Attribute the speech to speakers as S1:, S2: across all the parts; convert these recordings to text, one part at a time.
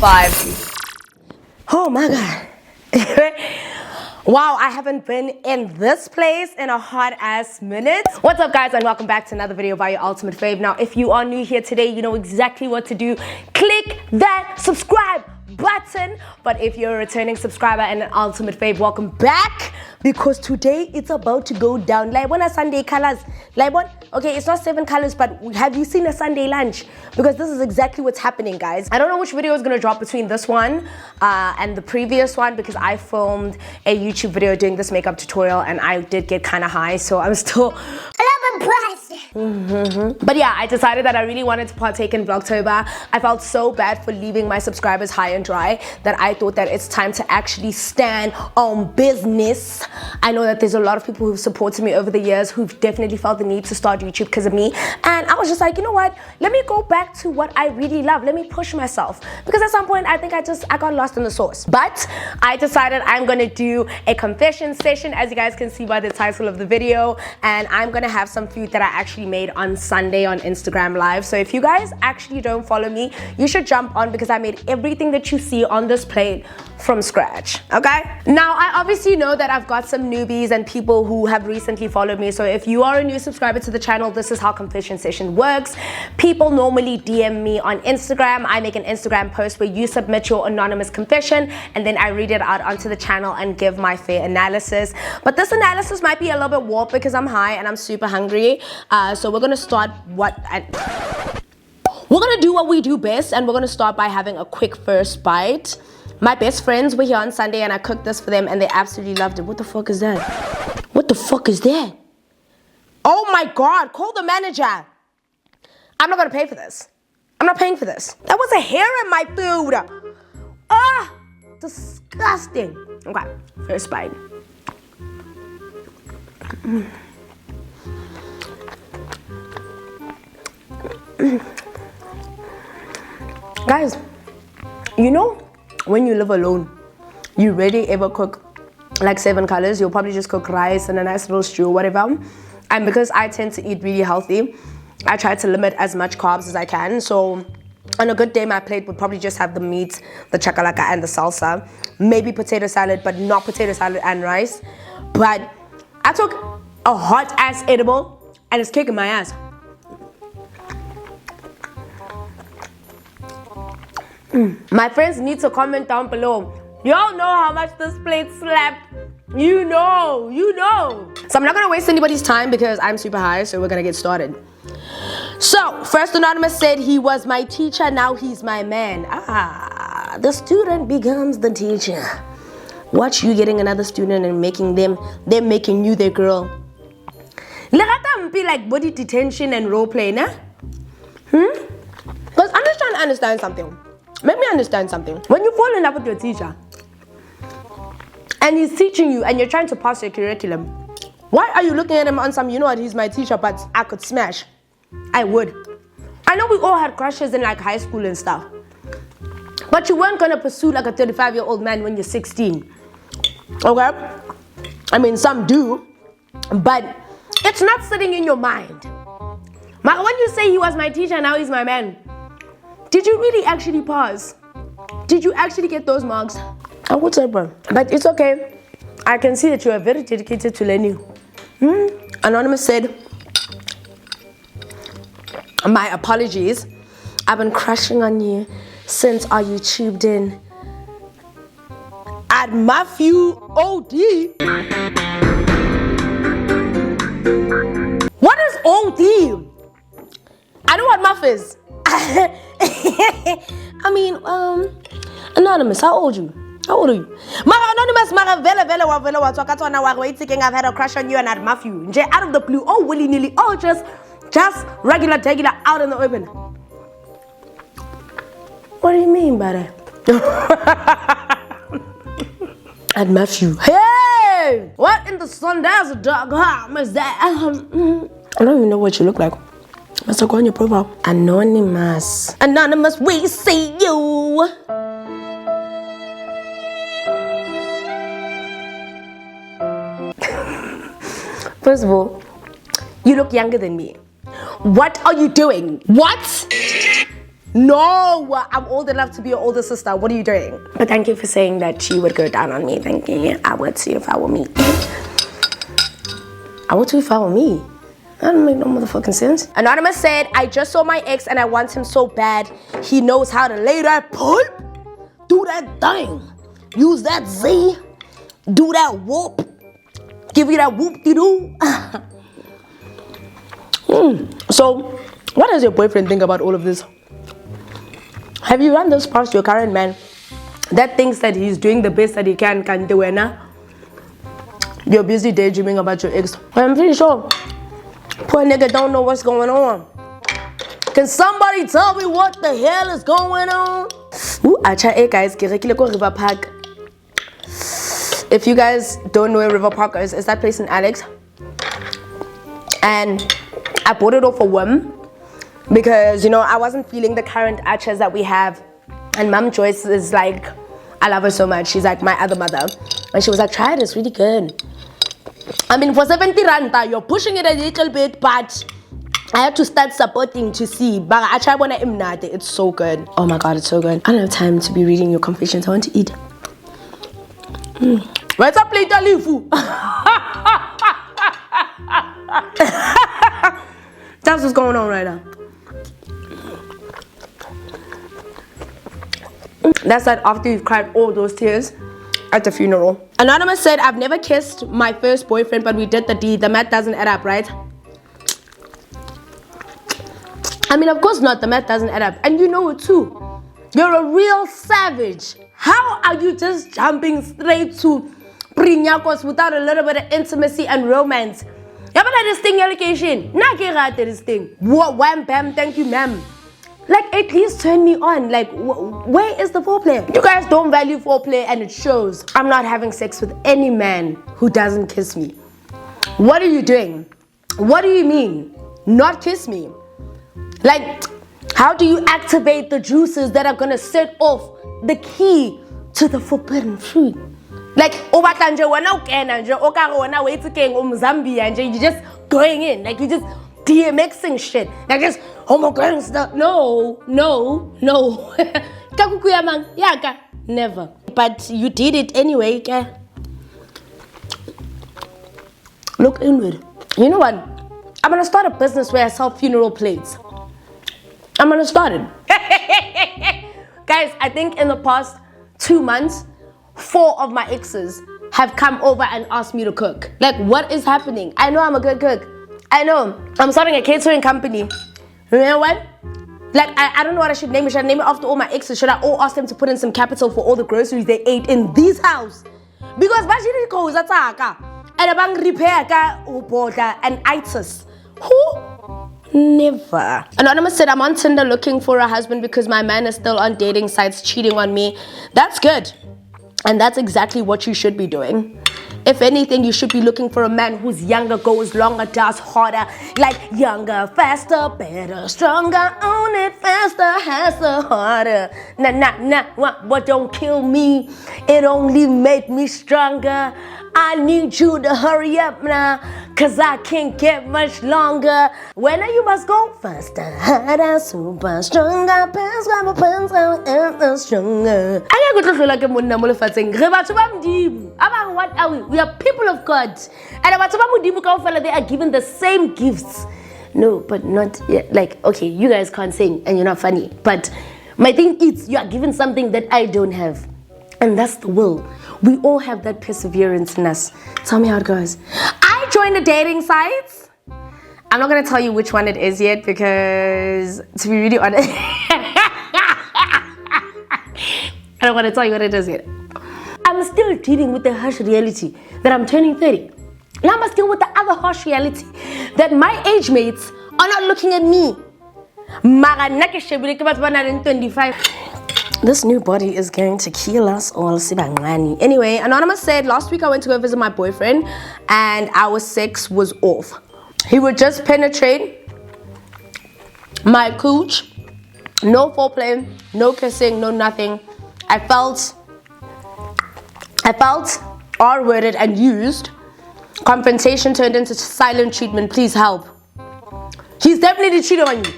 S1: 5.
S2: Oh my God. Wow, I haven't been in this place in a hot ass minute. What's up, guys, and welcome back to another video by your ultimate fave. Now, if you are new here today, you know exactly what to do. Click that subscribe button. But if you're a returning subscriber and an ultimate fave, welcome back, because today it's about to go down. Like, when are Sunday colors? Like, what? Okay, it's not 7 colors, but have you seen a Sunday lunch? Because this is exactly what's happening, guys. I don't know which video is gonna drop between this one and the previous one, because I filmed a YouTube video doing this makeup tutorial and I did get kind of high, so I'm still impressed. But yeah, I decided that I really wanted to partake in Vlogtober. I felt so bad for leaving my subscribers high and dry that I thought that it's time to actually stand on business. I know that there's a lot of people who've supported me over the years who've definitely felt the need to start YouTube because of me, and I was just like, you know what, let me go back to what I really love. Let me push myself, because at some point I think I got lost in the sauce. But I decided I'm gonna do a confession session, as you guys can see by the title of the video, and I'm gonna have some food that I actually made on Sunday on Instagram Live. So if you guys actually don't follow me, you should jump on, because I made everything that you see on this plate from scratch. Okay, now I obviously know that I've got some newbies and people who have recently followed me, so if you are a new subscriber to the channel, this is how confession session works. People normally DM me on Instagram. I make an Instagram post where you submit your anonymous confession, and then I read it out onto the channel and give my fair analysis. But this analysis might be a little bit warped because I'm high and I'm super hungry, so we're gonna start we're gonna do what we do best, and we're gonna start by having a quick first bite. My best friends were here on Sunday and I cooked this for them and they absolutely loved it. What the fuck is that? What the fuck is that? Oh my God, call the manager. I'm not gonna pay for this. I'm not paying for this. That was a hair in my food. Ah, disgusting. Okay, first bite. Guys, you know, when you live alone, you rarely ever cook like 7 colors. You'll probably just cook rice and a nice little stew or whatever. And because I tend to eat really healthy, I try to limit as much carbs as I can. So on a good day, my plate would probably just have the meat, the chakalaka, and the salsa. Maybe potato salad, but not potato salad and rice. But I took a hot ass edible and it's kicking my ass. My friends need to comment down below. Y'all know how much this plate slapped. You know. So I'm not gonna waste anybody's time because I'm super high, so we're gonna get started. So, first anonymous said he was my teacher, now he's my man. Ah, the student becomes the teacher. Watch you getting another student and making them making you their girl. Be like body detention and role play, nah? Because I'm just trying to understand something. Make me understand something. When you fall in love with your teacher and he's teaching you and you're trying to pass your curriculum, why are you looking at him on some, you know what, he's my teacher, but I could smash? I would. I know we all had crushes in like high school and stuff, but you weren't gonna pursue like a 35-year-old man when you're 16. Okay? I mean, some do, but it's not sitting in your mind. When you say he was my teacher, now he's my man, did you really actually pause? Did you actually get those marks? I would say, bro. But it's okay. I can see that you are very dedicated to learning. Anonymous said, my apologies. I've been crushing on you since our YouTubed in at Matthew OD. What is OD? I know what Muff is. I mean, anonymous, how old are you? How old are you? Anonymous, I've had a crush on you and I'd muff you. Out of the blue, oh willy-nilly, oh just regular out in the open. What do you mean by that? I'd muff you. Hey! What in the sun? There's a dog. How is that? I don't even know what you look like. Let's go on your profile. Anonymous, we see you. First of all, you look younger than me. What are you doing? What? No, I'm old enough to be your older sister. What are you doing? But thank you for saying that she would go down on me. Thank you. I would see if I were me. I would too if I were me. That don't make no motherfucking sense. Anonymous said, I just saw my ex and I want him so bad. He knows how to lay that pulp. Do that thing. Use that Z. Do that whoop. Give you that whoop-de-doo. So, what does your boyfriend think about all of this? Have you run this past your current man that thinks that he's doing the best that he can do it now? You're busy daydreaming about your ex. I'm pretty sure poor nigga don't know what's going on. Can somebody tell me what the hell is going on? Ooh, hey guys, River Park. If you guys don't know where River Park is, it's that place in Alex. And I bought it off a whim because, you know, I wasn't feeling the current achas that we have. And Mom Joyce is like, I love her so much. She's like my other mother. And she was like, try it, it's really good. I mean, for 70 rand, you're pushing it a little bit, but I have to start supporting to see. But I try when I'm not. It's so good. Oh my God, it's so good. I don't have time to be reading your confessions. I want to eat. Where's a plate of lifu? That's what's going on right now. That's like after you've cried all those tears at the funeral. Anonymous said, I've never kissed my first boyfriend, but we did the deed. The math doesn't add up, right? I mean, of course not. The math doesn't add up. And you know it too. You're a real savage. How are you just jumping straight to Prinyakos without a little bit of intimacy and romance? Yeah, but this thing, allocation. This thing. Wham, bam, thank you, ma'am. Like, at least turn me on. Like, where is the foreplay? You guys don't value foreplay and it shows. I'm not having sex with any man who doesn't kiss me. What are you doing? What do you mean? Not kiss me? Like, how do you activate the juices that are gonna set off the key to the forbidden fruit? Like, you're just going in. Like, you just DMXing shit. Like, just homo stuff. No. Never. But you did it anyway. Look inward. You know what? I'm gonna start a business where I sell funeral plates. I'm gonna start it. Guys, I think in the past 2 months, 4 of my exes have come over and asked me to cook. Like, what is happening? I know I'm a good cook. I know. I'm starting a catering company. You know what? Like, I don't know what I should name it. Should I name it after all my exes? Should I all ask them to put in some capital for all the groceries they ate in this house? Because and abang repair and itis. Who? Never. Anonymous said, I'm on Tinder looking for a husband because my man is still on dating sites cheating on me. That's good. And that's exactly what you should be doing. If anything, you should be looking for a man who's younger, goes longer, does harder. Like younger, faster, better, stronger, own it faster, faster, harder. What don't kill me, it only made me stronger. I need you to hurry up now, cause I can't get much longer. When you must go faster, harder, super, stronger, faster, stronger. What are we? We are people of God. And they are given the same gifts. No, but not yet. Like, okay, you guys can't sing and you're not funny. But my thing is, you are given something that I don't have. And that's the will. We all have that perseverance in us. Tell me how it goes. I joined the dating sites. I'm not going to tell you which one it is yet because, to be really honest, I don't want to tell you what it is yet. I'm still dealing with the harsh reality that I'm turning 30. Now I'm still with the other harsh reality that my age mates are not looking at me. 25. This new body is going to kill us all. Anyway, Anonymous said, last week I went to go visit my boyfriend and our sex was off. He would just penetrate my cooch. No foreplay, no kissing, no nothing. I felt R-worded and used. Confrontation turned into silent treatment. Please help. He's definitely cheating on you.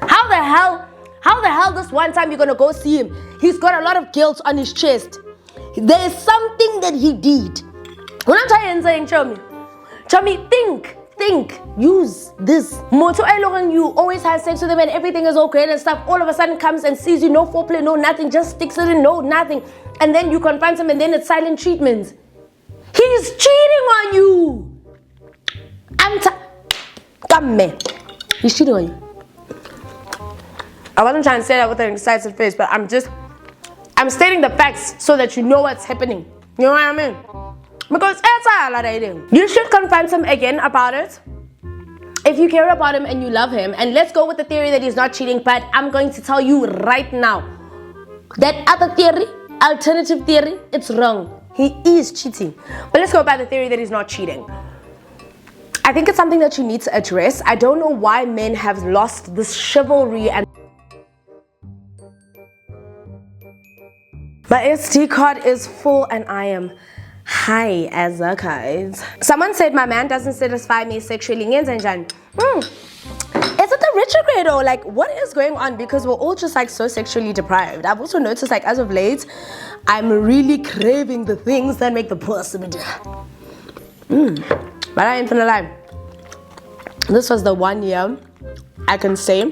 S2: How How the hell this one time you're gonna go see him? He's got a lot of guilt on his chest. There's something that he did. When I'm trying to say, show me, think, use this. Moto you always have sex with him and everything is all great and stuff. All of a sudden comes and sees you, no foreplay, no nothing, just sticks it in, no nothing. And then you confront him and then it's silent treatment. He's cheating on you. Come man. He's cheating on you. I wasn't trying to say that with an excited face, but I'm stating the facts so that you know what's happening. You know what I mean? Because you should confront him again about it. If you care about him and you love him, and let's go with the theory that he's not cheating, but I'm going to tell you right now, that other theory, alternative theory, it's wrong. He is cheating. But let's go by the theory that he's not cheating. I think it's something that you need to address. I don't know why men have lost this chivalry and my SD card is full and I am high as a kite. Someone said my man doesn't satisfy me sexually. Is it the retrograde or like what is going on? Because we're all just like so sexually deprived. I've also noticed like as of late, I'm really craving the things that make the pussy. But I ain't finna lie. This was the 1 year I can say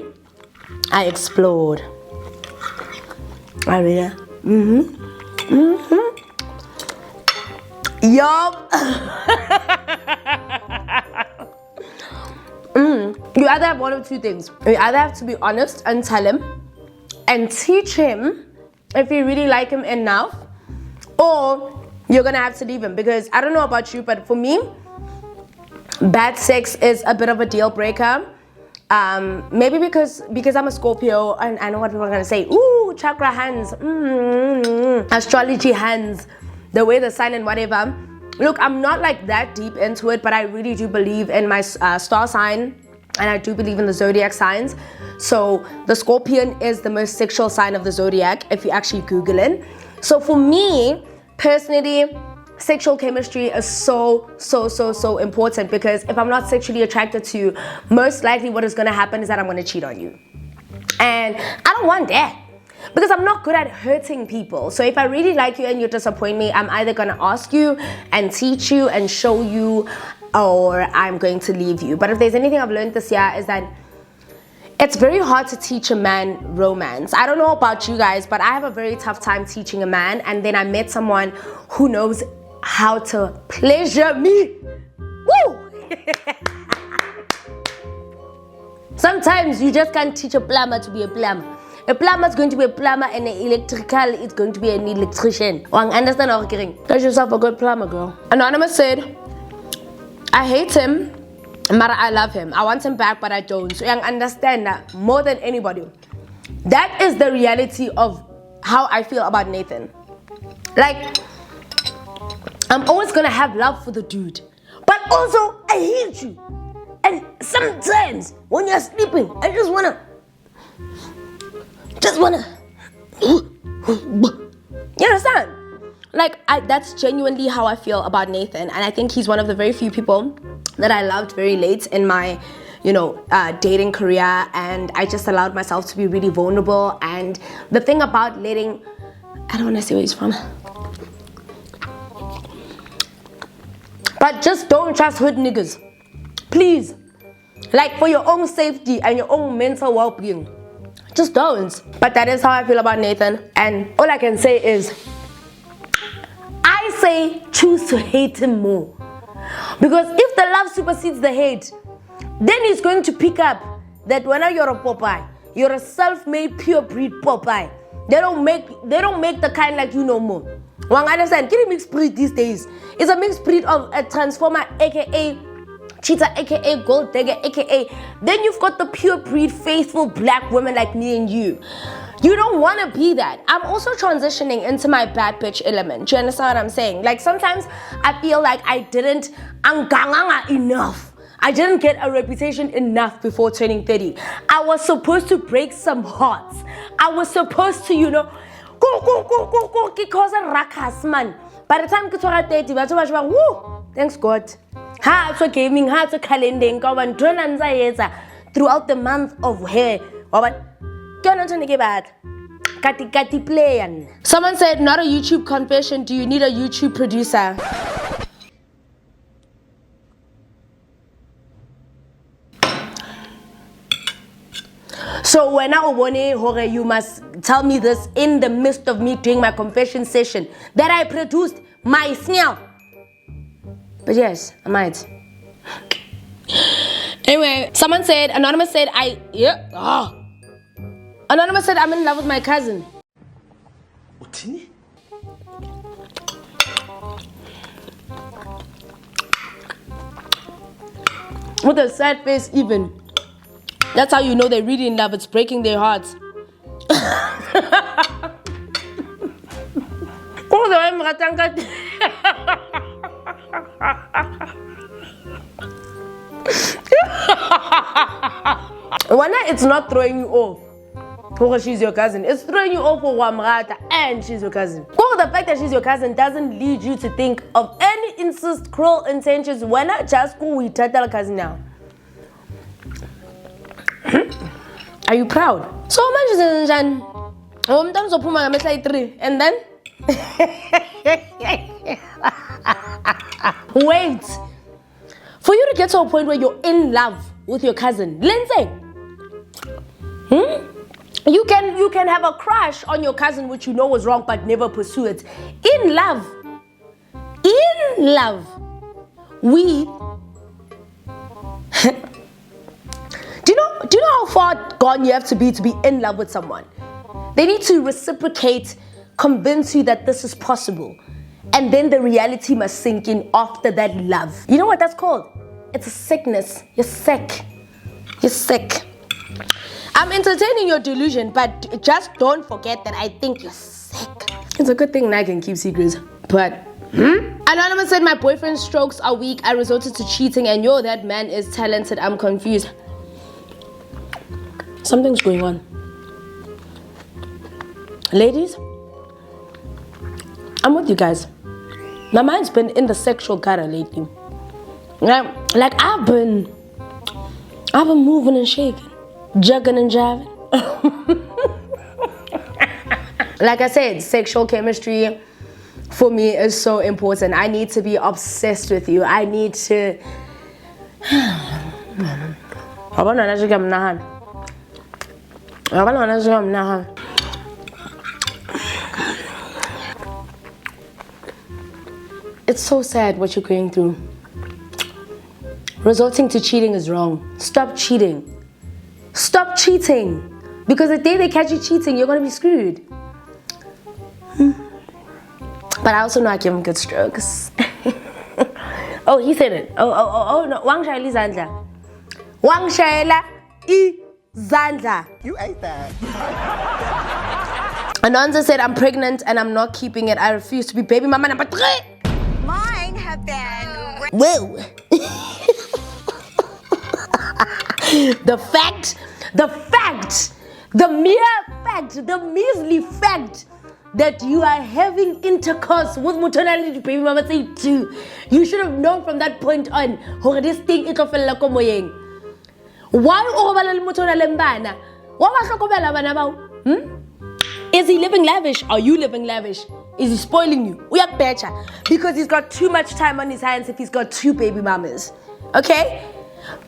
S2: I explored. I mean, yup. You either have one of two things. You either have to be honest and tell him and teach him if you really like him enough, or you're gonna have to leave him. Because I don't know about you, but for me, bad sex is a bit of a deal breaker. Maybe because I'm a Scorpio and I know what people are gonna say. Ooh, chakra hands, astrology hands, the way the sign and whatever. Look, I'm not like that deep into it, but I really do believe in my star sign, and I do believe in the zodiac signs. So the Scorpion is the most sexual sign of the zodiac if you actually Google it. So for me personally, sexual chemistry is so important, because if I'm not sexually attracted to you, most likely what is going to happen is that I'm going to cheat on you. And I don't want that, because I'm not good at hurting people. So if I really like you and you disappoint me, I'm either going to ask you and teach you and show you, or I'm going to leave you. But if there's anything I've learned this year is that it's very hard to teach a man romance. I don't know about you guys, but I have a very tough time teaching a man. And then I met someone who knows how to pleasure me. Woo! Sometimes you just can't teach a plumber to be a plumber. A plumber is going to be a plumber, and an electrical is going to be an electrician. Understand how I'm That's yourself a good plumber, girl. Anonymous said, I hate him, but I love him. I want him back, but I don't. So you understand that more than anybody. That is the reality of how I feel about Nathan. Like, I'm always gonna have love for the dude, but also I hate you. And sometimes when you're sleeping, I just wanna. You understand? Like, that's genuinely how I feel about Nathan, and I think he's one of the very few people that I loved very late in my, dating career, and I just allowed myself to be really vulnerable. And the thing about letting, I don't want to say where he's from, but just don't trust hood niggas, please. Like, for your own safety and your own mental well-being, just don't. But that is how I feel about Nathan, and all I can say is, I say choose to hate him more. Because if the love supersedes the hate, then he's going to pick up that when you're a Popeye, you're a self-made pure breed Popeye. They don't make the kind like you no more. One understand, get a mixed breed these days. It's a mixed breed of a transformer, aka cheetah, aka gold digger, aka then you've got the pure breed faithful black women like me and you. You don't want to be that. I'm also transitioning into my bad bitch element. Do you understand what I'm saying? Like, sometimes I feel like I didn't enough. I didn't get a reputation enough before turning 30. I was supposed to break some hearts. I was supposed to, go, because a rakas man. By the time I got 30, woo, thanks God. Ha, so gaming, ha, so calendar, throughout the month of hair. Someone said, not a YouTube confession. Do you need a YouTube producer? So when you must tell me this in the midst of me doing my confession session that I produced myself. But yes, I might. Anyway, someone said, Anonymous said, Anonymous said, I'm in love with my cousin. With a sad face even. That's how you know they're really in love. It's breaking their hearts. It's not throwing you off because she's your cousin. It's throwing you off for Wamrata and she's your cousin. The fact that she's your cousin doesn't lead you to think of any incest, cruel intentions. When I just go with her cousin now. Are you proud? So much is and then wait for you to get to a point where you're in love with your cousin, Lindsay. You can have a crush on your cousin, which you know was wrong, but never pursue it. In love, we. Do you know how far gone you have to be in love with someone? They need to reciprocate, convince you that this is possible, and then the reality must sink in after that love. You know what that's called? It's a sickness. You're sick. You're sick. I'm entertaining your delusion, but just don't forget that I think you're sick. It's a good thing I can keep secrets, but... Anonymous said, my boyfriend's strokes are weak. I resorted to cheating, and that man is talented. I'm confused. Something's going on. Ladies, I'm with you guys. My mind's been in the sexual gutter lately. Like I've been moving and shaking, jugging and jiving. Like I said, sexual chemistry for me is so important. I need to be obsessed with you. I need to... It's so sad what you're going through. Resorting to cheating is wrong. Stop cheating. Stop cheating. Because the day they catch you cheating, you're going to be screwed. But I also know I give him good strokes. Oh, he said it. Oh, no. Wang Shaila Zandla. Wang Shaila Zandla.
S1: You ate that.
S2: Ananza said, I'm pregnant and I'm not keeping it. I refuse to be baby mama number 3.
S3: Mine have been...
S2: Whoa. The measly fact that you are having intercourse with Naledi baby mama say 2. You should have known from that point on. This thing it ofela ko moyeng. Why Is he living lavish? Are you living lavish? Is he spoiling you? We are better because he's got too much time on his hands if he's got 2 baby mamas. Okay?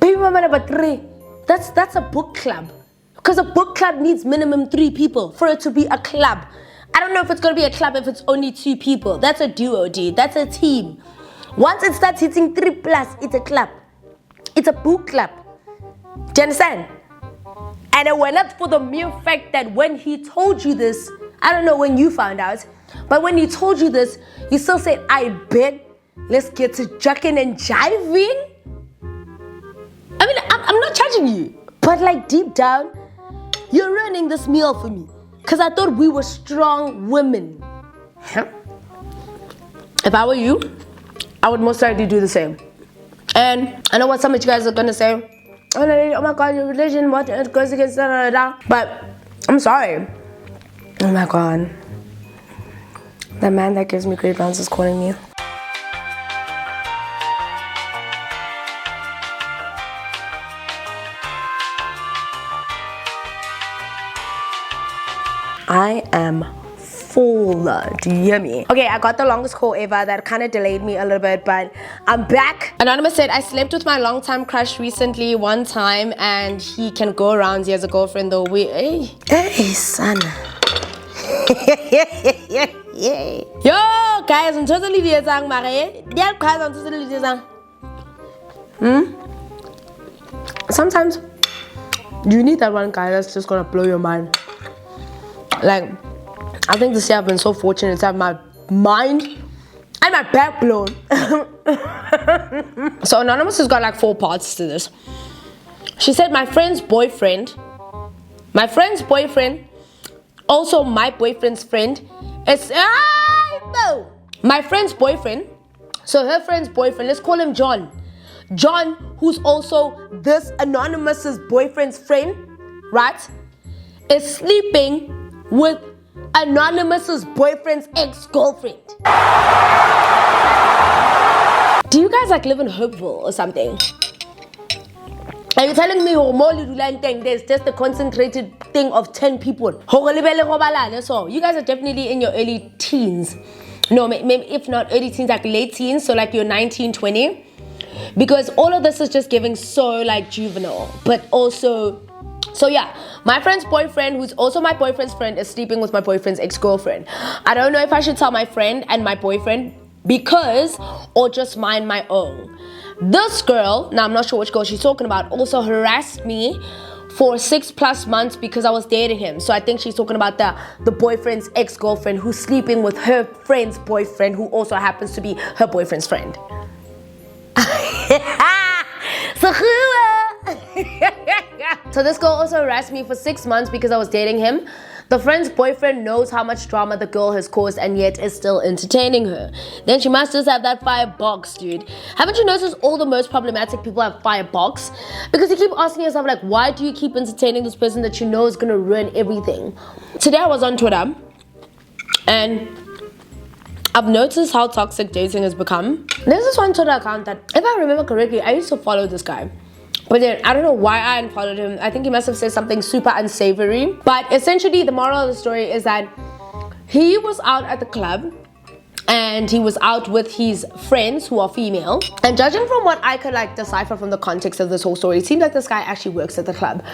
S2: Baby mama number 3. That's a book club. Because a book club needs minimum 3 people for it to be a club. I don't know if it's going to be a club if it's only 2 people. That's a duo, dude. That's a team. Once it starts hitting 3+, it's a club. It's a book club. Do you understand? And it went not for the mere fact that when he told you this, I don't know when you found out, but when he told you this, you still said, I bet, let's get to jucking and jiving. I mean, I'm not judging you, but like deep down, you're ruining this meal for me. Because I thought we were strong women. If I were you, I would most likely do the same. And I know what some of you guys are going to say. Oh my God, your religion, what it goes against da. But I'm sorry. Oh my God. The man that gives me great bounce is calling me. full. Do you hear me? Okay, I got the longest call ever. That kind of delayed me a little bit, but I'm back. Anonymous said, I slept with my longtime crush recently one time, and he can go around. He has a girlfriend though. Hey, son. Yo, guys, I'm totally liaising, Marie. Yeah, guys, I'm totally liaising. Sometimes you need that one guy that's just gonna blow your mind. Like, I think this year I've been so fortunate to have my mind and my back blown. So Anonymous has got like 4 parts to this. She said, my friend's boyfriend, also my boyfriend's friend, is my friend's boyfriend. So her friend's boyfriend, let's call him John. John, who's also this Anonymous's boyfriend's friend, right, is sleeping with Anonymous's boyfriend's ex-girlfriend. Do you guys like live in Hopeville or something? Are you telling me there's just a concentrated thing of 10 people? So you guys are definitely in your early teens. No, maybe if not early teens, like late teens, so like you're 19, 20. Because all of this is just giving so like juvenile, but also, so yeah, my friend's boyfriend, who's also my boyfriend's friend, is sleeping with my boyfriend's ex-girlfriend. I don't know if I should tell my friend and my boyfriend because, or just mind my own. This girl, now I'm not sure which girl she's talking about, also harassed me for 6+ months because I was dating him. So I think she's talking about the boyfriend's ex-girlfriend who's sleeping with her friend's boyfriend, who also happens to be her boyfriend's friend. So this girl also harassed me for 6 months because I was dating him. The friend's boyfriend knows how much drama the girl has caused and yet is still entertaining her. Then she must just have that firebox, dude. Haven't you noticed all the most problematic people have firebox? Because you keep asking yourself, like, why do you keep entertaining this person that you know is gonna ruin everything? Today I was on Twitter and I've noticed how toxic dating has become. There's this one Twitter account that, if I remember correctly, I used to follow this guy. But then, I don't know why I unfollowed him. I think he must have said something super unsavory. But essentially, the moral of the story is that he was out at the club and he was out with his friends who are female. And judging from what I could like decipher from the context of this whole story, it seems like this guy actually works at the club.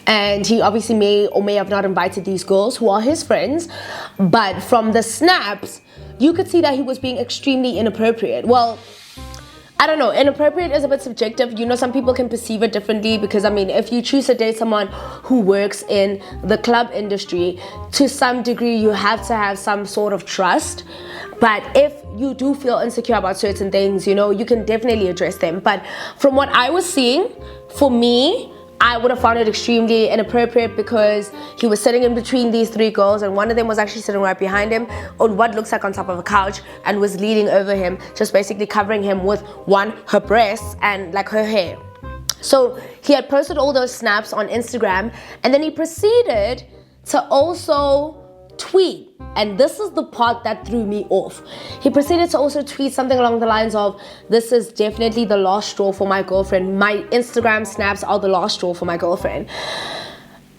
S2: And he obviously may or may have not invited these girls who are his friends. But from the snaps, you could see that he was being extremely inappropriate. Well, I don't know, inappropriate is a bit subjective. You know, some people can perceive it differently because, I mean, if you choose to date someone who works in the club industry, to some degree, you have to have some sort of trust. But if you do feel insecure about certain things, you know, you can definitely address them. But from what I was seeing, for me, I would have found it extremely inappropriate because he was sitting in between these 3 girls and one of them was actually sitting right behind him on what looks like on top of a couch and was leaning over him, just basically covering him with her breasts and like her hair. So he had posted all those snaps on Instagram and then he proceeded to also tweet. And this is the part that threw me off. He proceeded to also tweet something along the lines of, this is definitely the last straw for my girlfriend. My Instagram snaps are the last straw for my girlfriend.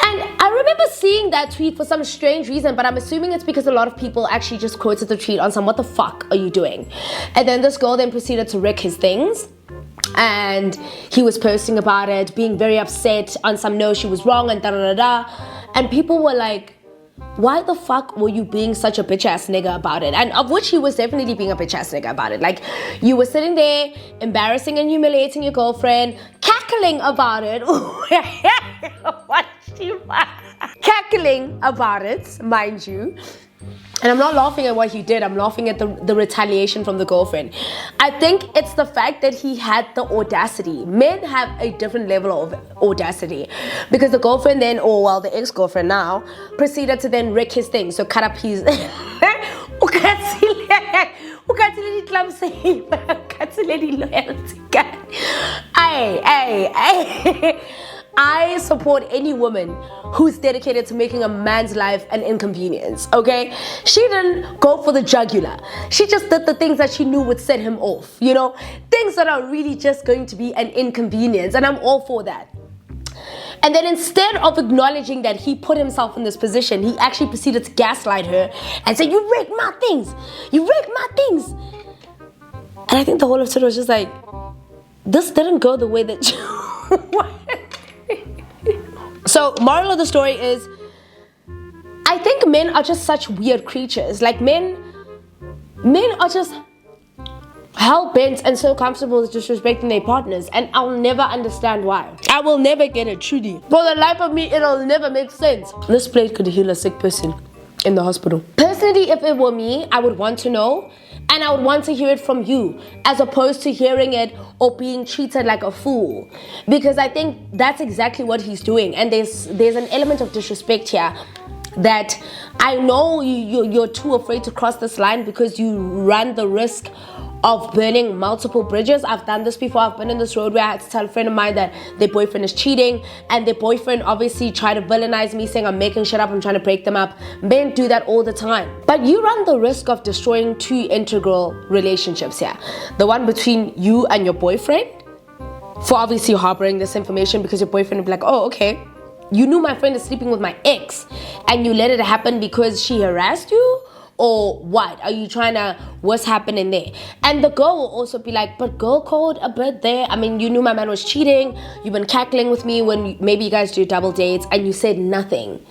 S2: And I remember seeing that tweet for some strange reason, but I'm assuming it's because a lot of people actually just quoted the tweet on some, what the fuck are you doing? And then this girl then proceeded to wreck his things. And he was posting about it, being very upset on some, no, she was wrong and da-da-da-da. And people were like, why the fuck were you being such a bitch ass nigga about it? And of which he was definitely being a bitch ass nigga about it. Like, you were sitting there embarrassing and humiliating your girlfriend, cackling about it. What cackling about it, mind you. And I'm not laughing at what he did, I'm laughing at the retaliation from the girlfriend. I think it's the fact that he had the audacity. Men have a different level of audacity. Because the girlfriend then, or well, the ex-girlfriend now, proceeded to then wreck his thing. So cut up his... I support any woman who's dedicated to making a man's life an inconvenience, okay? She didn't go for the jugular. She just did the things that she knew would set him off, you know? Things that are really just going to be an inconvenience, and I'm all for that. And then instead of acknowledging that he put himself in this position, he actually proceeded to gaslight her and say, you raped my things. You raped my things. And I think the whole of it was just like, this didn't go the way that you... So, moral of the story is, I think men are just such weird creatures. Like men are just hell-bent and so comfortable with disrespecting their partners, and I'll never understand why. I will never get it, truly. For the life of me, it'll never make sense. This place could heal a sick person in the hospital. Personally, if it were me, I would want to know, and I would want to hear it from you, as opposed to hearing it or being treated like a fool. Because I think that's exactly what he's doing, and there's an element of disrespect here that I know you're too afraid to cross this line because you run the risk of burning multiple bridges. I've done this before. I've been in this road where I had to tell a friend of mine that their boyfriend is cheating, and their boyfriend obviously tried to villainize me, saying I'm making shit up, I'm trying to break them up. Men do that all the time. But you run the risk of destroying two integral relationships here. The one between you and your boyfriend, for obviously harboring this information, because your boyfriend will be like, oh, okay, you knew my friend is sleeping with my ex and you let it happen because she harassed you? Or what? Are you trying to, what's happening there? And the girl will also be like, but girl code a bit there. I mean, you knew my man was cheating. You've been cackling with me when maybe you guys do double dates and you said nothing.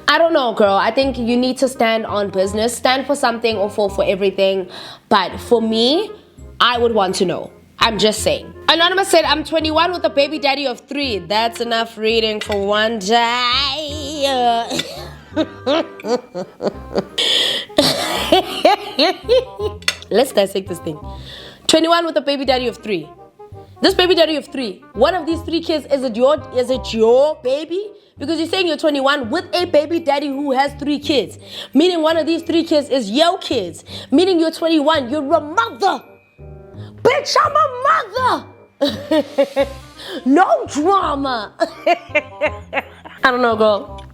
S2: I don't know, girl. I think you need to stand on business. Stand for something or fall for everything. But for me, I would want to know. I'm just saying. Anonymous said, I'm 21 with a baby daddy of 3. That's enough reading for one day. Let's dissect this thing. 21 with a baby daddy of 3. This baby daddy of 3, one of these 3 kids, is it your baby? Because you're saying you're 21 with a baby daddy who has 3 kids. Meaning one of these 3 kids is your kids. Meaning you're 21, you're a mother. Bitch, I'm a mother. No drama. I don't know, girl.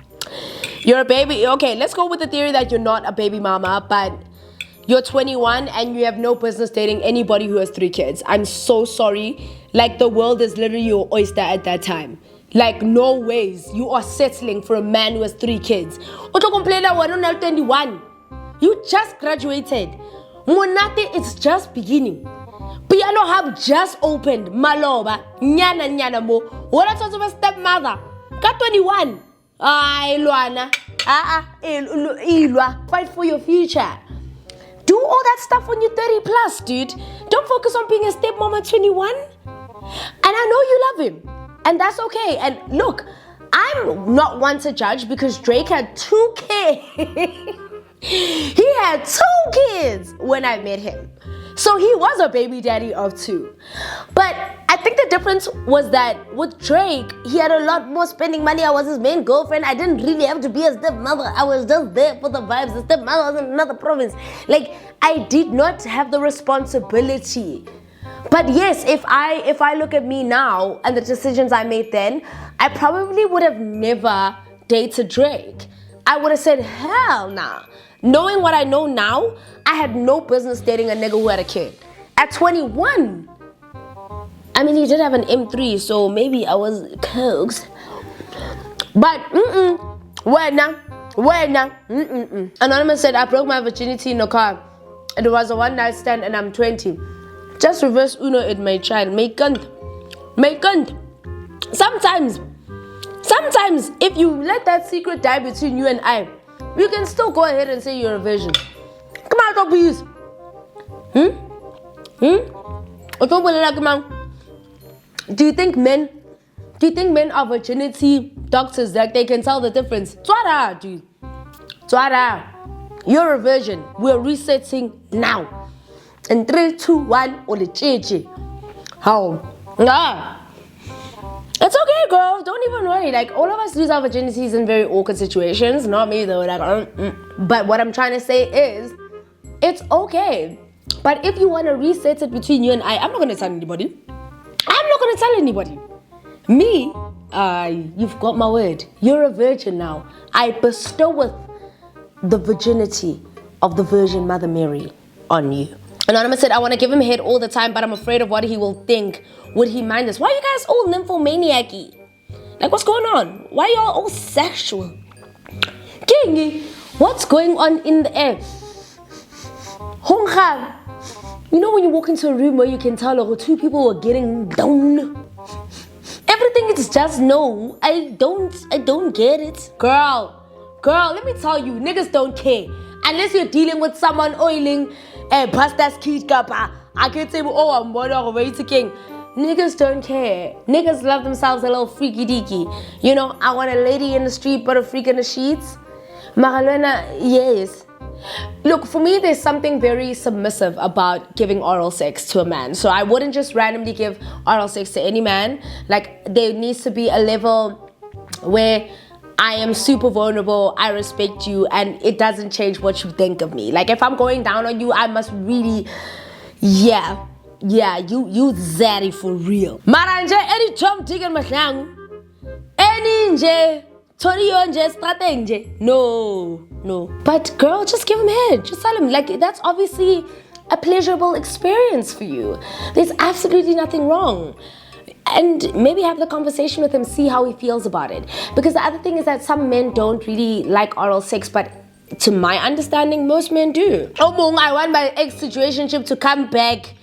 S2: You're a baby. Okay, let's go with the theory that you're not a baby mama, but you're 21 and you have no business dating anybody who has 3 kids. I'm so sorry. Like, the world is literally your oyster at that time. Like, no ways. You are settling for a man who has 3 kids. You're 21. You just graduated. Monate, it's just beginning. Piano Hub just opened. Maloba. Nyana mo. What are you a stepmother? Got 21. Ay, Luana. Ilwa. Fight for your future. Do all that stuff when you're 30 plus, dude. Don't focus on being a stepmom at 21. And I know you love him. And that's okay. And look, I'm not one to judge because Drake had 2 kids. He had 2 kids when I met him. So he was a baby daddy of 2. But I think the difference was that with Drake, he had a lot more spending money. I was his main girlfriend. I didn't really have to be a stepmother. I was just there for the vibes. The stepmother was in another province. Like, I did not have the responsibility. But yes, if I look at me now and the decisions I made then, I probably would have never dated Drake. I would have said, hell nah. Knowing what I know now, I had no business dating a nigga who had a kid. At 21. I mean, he did have an M3, so maybe I was coaxed. But, where now? Anonymous said, I broke my virginity in a car. It was a one-night stand and I'm 20. Just reverse Uno it, my child. Make cunt. Sometimes, if you let that secret die between you and I, you can still go ahead and say you're a virgin. Come on, don't please. Do you think men are virginity doctors that they can tell the difference? Twara, dude. Twara. You're a virgin. We're resetting now. In 3, 2, 1, or the chichi. How? Nah. It's okay, girl. Don't even worry. Like, all of us lose our virginities in very awkward situations. Not me, though. Like, But what I'm trying to say is, it's okay. But if you want to reset it between you and I'm not going to tell anybody. I'm not going to tell anybody. Me, you've got my word. You're a virgin now. I bestow with the virginity of the Virgin Mother Mary on you. Anonymous said, I want to give him head all the time, but I'm afraid of what he will think. Would he mind this? Why are you guys all nymphomaniac-y? Like, what's going on? Why y'all all sexual? Kingi, what's going on in the air? Hongha. You know when you walk into a room where you can tell like, two people are getting down? Everything is just no. I don't get it. Girl, let me tell you, niggas don't care. Unless you're dealing with someone oiling pasta's kid kappa. I can say, oh, I'm waiting to king. Niggas don't care. Niggas love themselves a little freaky deaky. You know, I want a lady in the street but a freak in the sheets. Magalena, yes. Look, for me, there's something very submissive about giving oral sex to a man. So I wouldn't just randomly give oral sex to any man. Like, there needs to be a level where I am super vulnerable, I respect you, and it doesn't change what you think of me. Like, if I'm going down on you, I must really, yeah, you zaddy for real. Maranje, any Tom Tigan Mahlang, any nje, Toriyo nje, strate nje. No. But girl, just give him head. Just tell him, like, that's obviously a pleasurable experience for you. There's absolutely nothing wrong. And maybe have the conversation with him, see how he feels about it. Because the other thing is that some men don't really like oral sex, but to my understanding, most men do. Oh, I want my ex-situationship to come back.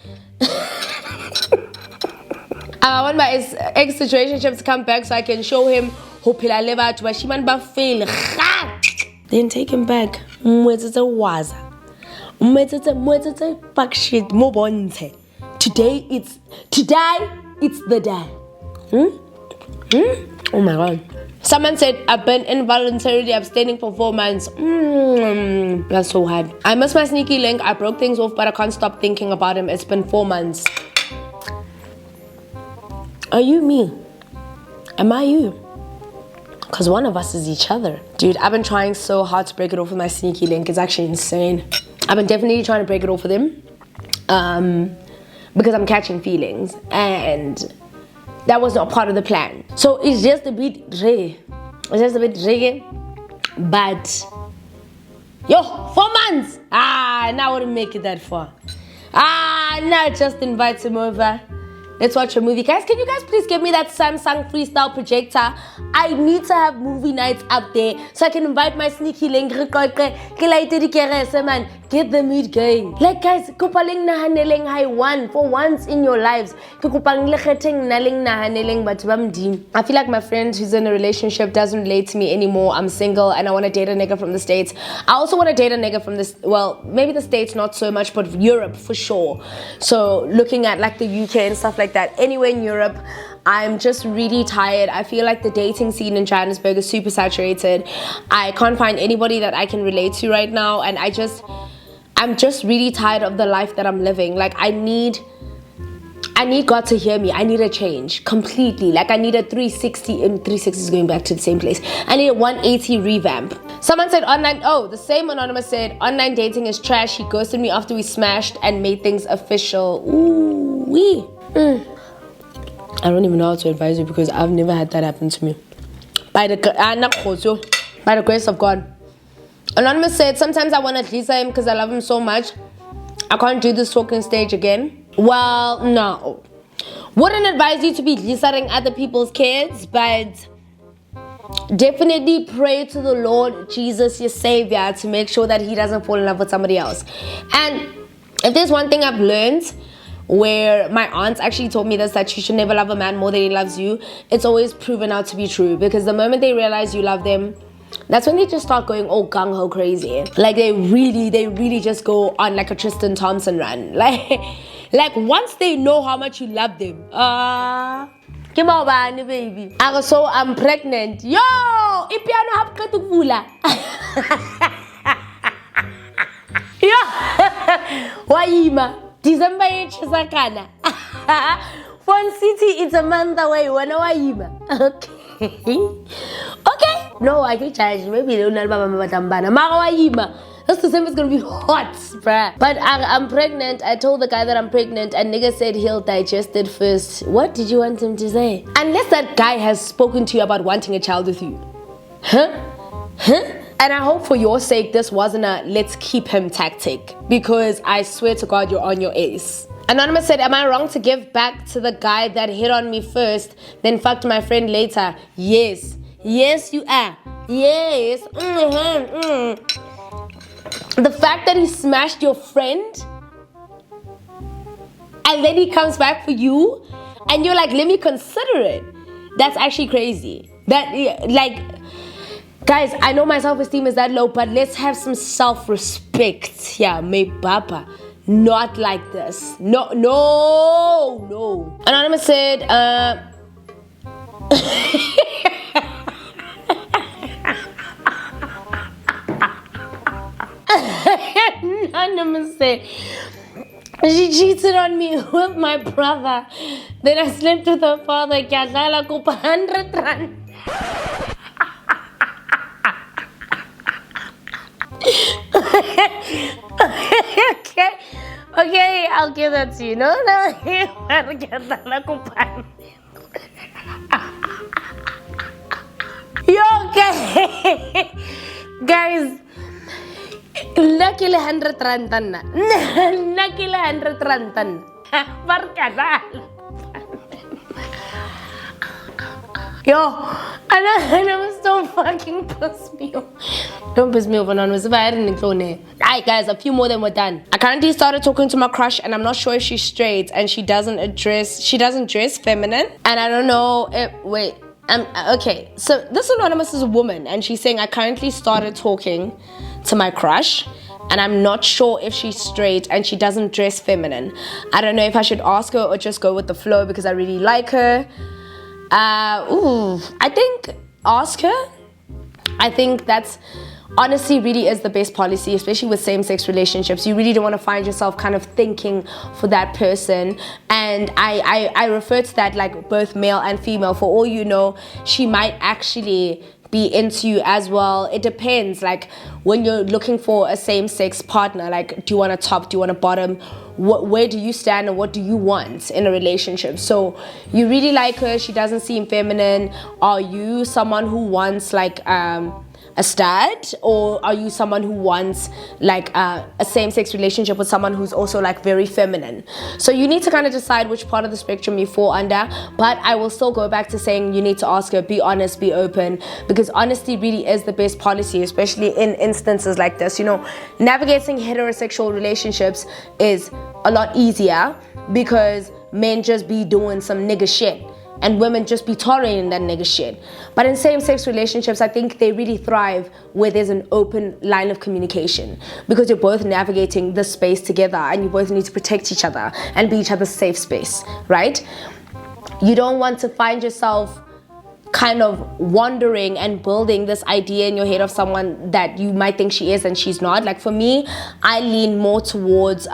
S2: I want my ex-situationship to come back so I can show him who pila leva to Bashiman Bafil. Then take him back. Waza. Today it's the day. Oh my God. Someone said, I've been involuntarily abstaining for 4 months. That's so hard. I miss my sneaky link. I broke things off, but I can't stop thinking about him. It's been 4 months. Are you me? Am I you? Because one of us is each other. Dude, I've been trying so hard to break it off with my sneaky link. It's actually insane. I've been definitely trying to break it off with him. Because I'm catching feelings. And that was not part of the plan. So it's just a bit reggae. But, yo, 4 months. Now I wouldn't make it that far. Now just invite him over. Let's watch a movie. Guys, can you guys please give me that Samsung Freestyle projector? I need to have movie nights up there so I can invite my sneaky link. Get the mood going. Like, guys, kupaling nahaneleng hai one for once in your lives. I feel like my friend who's in a relationship doesn't relate to me anymore. I'm single and I want to date a nigga from the States. I also want to date a nigga from this, well, maybe the States not so much, but Europe for sure. So looking at like the UK and stuff like that, anywhere in Europe, I'm just really tired. I feel like the dating scene in Johannesburg is super saturated. I can't find anybody that I can relate to right now, and I'm just really tired of the life that I'm living. Like, I need God to hear me. I need a change completely. Like, I need a 360, and 360 is going back to the same place. I need a 180 revamp. Someone said the same anonymous said, online dating is trash. He ghosted me after we smashed and made things official. Ooh, wee. I don't even know how to advise you because I've never had that happen to me. By the grace of God. Anonymous said, sometimes I want to please him because I love him so much. I can't do this talking stage again. Well, no. Wouldn't advise you to be glittering other people's kids, but definitely pray to the Lord Jesus, your Savior, to make sure that he doesn't fall in love with somebody else. And if there's one thing I've learned, where my aunts actually told me this, that you should never love a man more than he loves you, it's always proven out to be true. Because the moment they realize you love them, that's when they just start going all gung-ho crazy. Like, they really just go on like a Tristan Thompson run. Like once they know how much you love them, come on, baby. So I'm pregnant. Yo, ipiano hapka tukvula. Yo, waima. December chesakana. One city, it's a month away. Wana waima. Okay. No, I can charge. Maybe they'll not batambana. Marawaima. This December's gonna be hot, bruh. But I'm pregnant. I told the guy that I'm pregnant, and nigga said he'll digest it first. What did you want him to say? Unless that guy has spoken to you about wanting a child with you. Huh? And I hope for your sake this wasn't a let's keep him tactic, because I swear to God you're on your ace. Anonymous said, am I wrong to give back to the guy that hit on me first, then fucked my friend later? Yes. Yes, you are. Yes. The fact that he smashed your friend and then he comes back for you and you're like, let me consider it. That's actually crazy. Guys, I know my self-esteem is that low, but let's have some self-respect. Yeah, me papa. Not like this. No. Anonymous said, Anonymous said, she cheated on me with my brother. Then I slept with her father. Kyadlala kupa 100 rand. Okay, I'll give that to you. No. You okay? Guys, lucky 100 rand. Lucky 100 rand. Yo, Anonymous, don't fucking piss me off. Don't piss me off, Anonymous. If I hadn't included it. Alright, guys, a few more than we're done. I currently started talking to my crush, and I'm not sure if she's straight, and she doesn't dress feminine. And I don't know if, okay. So this Anonymous is a woman, and she's saying, I currently started talking to my crush, and I'm not sure if she's straight and she doesn't dress feminine. I don't know if I should ask her or just go with the flow because I really like her. I think ask her. I think that's honesty really is the best policy, especially with same-sex relationships. You really don't want to find yourself kind of thinking for that person. And I refer to that like both male and female. For all you know, she might actually be into you as well. It depends. Like when you're looking for a same-sex partner, like do you want a top, do you want a bottom? Where do you stand and what do you want in a relationship? So you really like her, she doesn't seem feminine. Are you someone who wants like a stud, or are you someone who wants like a same-sex relationship with someone who's also like very feminine? So you need to kind of decide which part of the spectrum you fall under. But I will still go back to saying you need to ask her, be honest, be open, because honesty really is the best policy, especially in instances like this. You know, navigating heterosexual relationships is a lot easier because men just be doing some nigga shit and women just be tolerating that nigga shit. But in same-sex relationships, I think they really thrive where there's an open line of communication, because you're both navigating this space together and you both need to protect each other and be each other's safe space, right? You don't want to find yourself kind of wandering and building this idea in your head of someone that you might think she is and she's not. Like for me, I lean more towards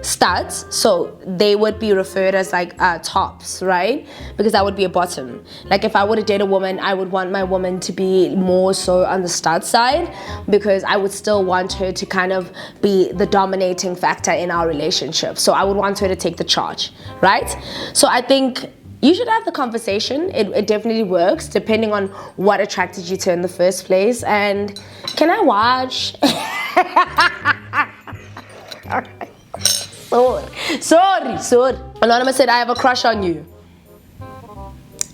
S2: studs, so they would be referred as like tops, right? Because that would be a bottom. Like if I were to date a woman, I would want my woman to be more so on the stud side, because I would still want her to kind of be the dominating factor in our relationship. So I would want her to take the charge, right? So I think you should have the conversation. It definitely works depending on what attracted you to in the first place. And can I watch? Sorry. Anonymous said, I have a crush on you.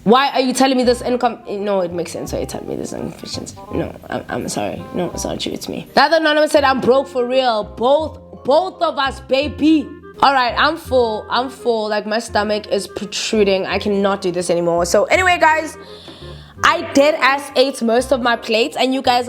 S2: Why are you telling me this No, it makes sense why you're telling me this inefficiency. No, I'm sorry. No, it's not true, it's me. The other Anonymous said, I'm broke for real. Both of us, baby. All right, I'm full. Like my stomach is protruding. I cannot do this anymore. So anyway, guys, I dead ass ate most of my plates, and you guys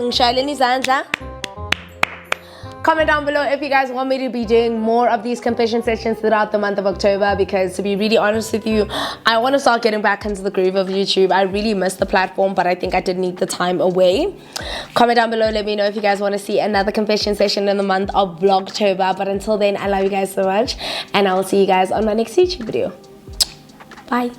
S2: comment down below if you guys want me to be doing more of these confession sessions throughout the month of October, because to be really honest with you, I want to start getting back into the groove of YouTube. I really missed the platform, but I think I did need the time away. Comment down below, let me know if you guys want to see another confession session in the month of Vlogtober. But until then, I love you guys so much, and I will see you guys on my next YouTube video. Bye.